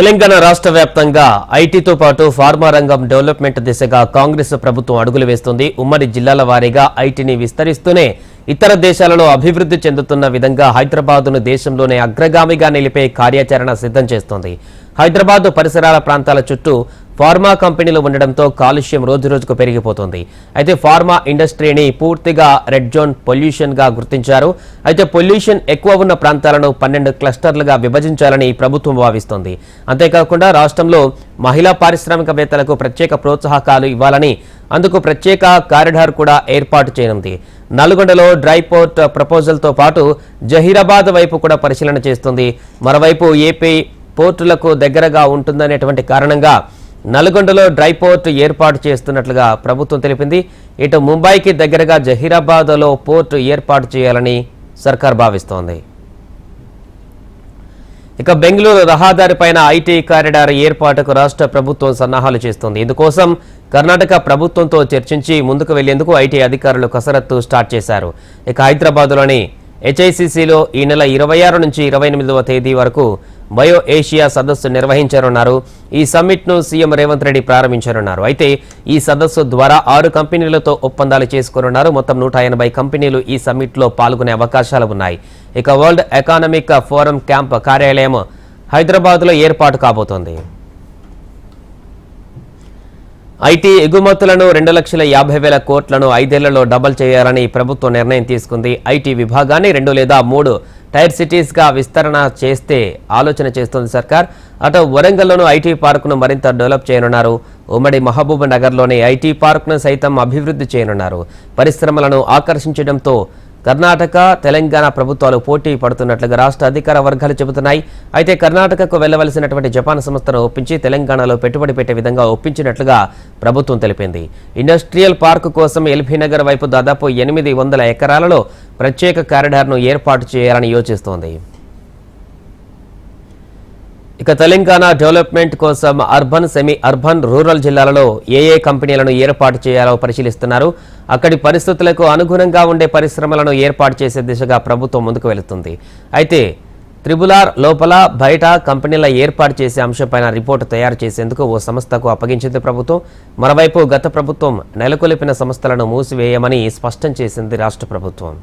తెలంగాణ రాష్ట్ర వ్యాప్తంగా ఐటీతో పాటు ఫార్మా రంగం డెవలప్మెంట్ దిశగా కాంగ్రెస్ ప్రభుత్వం అడుగులు వేస్తుంది. ఉమ్మడి జిల్లాల వారీగా ఐటీని విస్తరిస్తూనే ఇతర దేశాలలో అభివృద్ధి చెందుతున్న విధంగా హైదరాబాద్ను దేశంలోనే అగ్రగామిగా నిలిపే కార్యాచరణ సిద్ధం చేస్తోంది. హైదరాబాద్ పరిసరాల ప్రాంతాల చుట్టూ ఫార్మా కంపెనీలు ఉండడంతో కాలుష్యం రోజురోజుకు పెరిగిపోతుంది. అయితే ఫార్మా ఇండస్ట్రీని పూర్తిగా రెడ్ జోన్ పొల్యూషన్ గా గుర్తించారు. అయితే పొల్యూషన్ ఎక్కువ ఉన్న ప్రాంతాలను 12 క్లస్టర్లుగా విభజించాలని ప్రభుత్వం భావిస్తోంది. అంతేకాకుండా రాష్ట్రంలో మహిళా పారిశ్రామికవేత్తలకు ప్రత్యేక ప్రోత్సాహకాలు ఇవ్వాలని అందుకు ప్రత్యేక కారిడార్ కూడా ఏర్పాటు చేయనుంది. నల్గొండలో డ్రై పోర్ట్ ప్రపోజల్తో పాటు జహీరాబాద్ వైపు కూడా పరిశీలన చేస్తుంది. మరోవైపు ఏపీ పోర్టులకు దగ్గరగా ఉంటుందనేటువంటి కారణంగా నల్గొండలో డ్రై పోర్ట్ ఏర్పాటు చేస్తున్నట్లుగా ప్రభుత్వం తెలిపింది. ఇటు ముంబైకి దగ్గరగా జహీరాబాద్లో పోర్టు ఏర్పాటు చేయాలని సర్కార్ భావిస్తోంది. ఇక బెంగళూరు రహదారిపైన ఐటీ కారిడార్ ఏర్పాటుకు రాష్ట్ర ప్రభుత్వం సన్నాహాలు చేస్తోంది. ఇందుకోసం కర్ణాటక ప్రభుత్వంతో చర్చించి ముందుకు వెళ్లేందుకు ఐటీ అధికారులు కసరత్తు స్టార్ట్ చేశారు. ఇక హైదరాబాద్లోని హెచ్ఐసిసిలో ఈ నెల 26 నుంచి 28వ తేదీ వరకు బయో ఏషియా సదస్సు నిర్వహించనున్నారు. ఈ సమ్మిట్ను సీఎం రేవంత్ రెడ్డి ప్రారంభించనున్నారు. అయితే ఈ సదస్సు ద్వారా 6 కంపెనీలతో ఒప్పందాలు చేసుకోనున్నారు. మొత్తం 180 కంపెనీలు ఈ సమ్మిట్లో పాల్గొనే అవకాశాలు ఉన్నాయి. ఇక వరల్డ్ ఎకనామిక్ ఫోరం క్యాంప్ కార్యాలయం హైదరాబాద్లో ఏర్పాటు కాబోతోంది. ఐటీ ఎగుమతులను 2,50,000 కోట్లను 5 ఏళ్లలో డబుల్ చేయాలని ప్రభుత్వం నిర్ణయం తీసుకుంది. ఐటీ విభాగాన్ని 2 లేదా 3 టైర్ సిటీస్ గా విస్తరణ చేస్తే ఆలోచన చేస్తోంది సర్కార్. అటు వరంగల్లోనూ ఐటీ పార్కును మరింత డెవలప్ చేయనున్నారు. ఉమ్మడి మహబూబ్ నగర్లోని ఐటీ పార్కును సైతం అభివృద్ధి చేయనున్నారు. పరిశ్రమలను ఆకర్షించడంతో కర్ణాటక, తెలంగాణ ప్రభుత్వాలు పోటీ పడుతున్నట్లుగా రాష్ట్ర అధికార వర్గాలు చెబుతున్నాయి. అయితే కర్ణాటకకు వెళ్లవలసినటువంటి జపాన్ సంస్థను ఒప్పించి తెలంగాణలో పెట్టుబడి పెట్టే విధంగా ఒప్పించినట్లుగా ప్రభుత్వం తెలిపింది. ఇండస్ట్రియల్ పార్కు కోసం ఎల్బీ నగర్ వైపు దాదాపు 800 ఎకరాలలో ప్రత్యేక కారిడార్ను ఏర్పాటు చేయాలని యోచిస్తోంది. ఇక తెలంగాణ డెవలప్మెంట్ కోసం అర్బన్, సెమీ అర్బన్, రూరల్ జిల్లాలలో ఏ కంపెనీలను ఏర్పాటు చేయాలో పరిశీలిస్తున్నారు. అక్కడి పరిస్థితులకు అనుగుణంగా ఉండే పరిశ్రమలను ఏర్పాటు చేసే దిశగా ప్రభుత్వం ముందుకు వెళుతుంది. అయితే త్రిబులార్ లోపల బయట కంపెనీల ఏర్పాటు చేసే అంశంపైన రిపోర్టు తయారు చేసేందుకు ఓ సంస్థకు అప్పగించింది ప్రభుత్వం. మరోవైపు గత ప్రభుత్వం నెలకొల్పిన సంస్థలను మూసివేయమని స్పష్టం చేసింది రాష్ట్ర ప్రభుత్వం.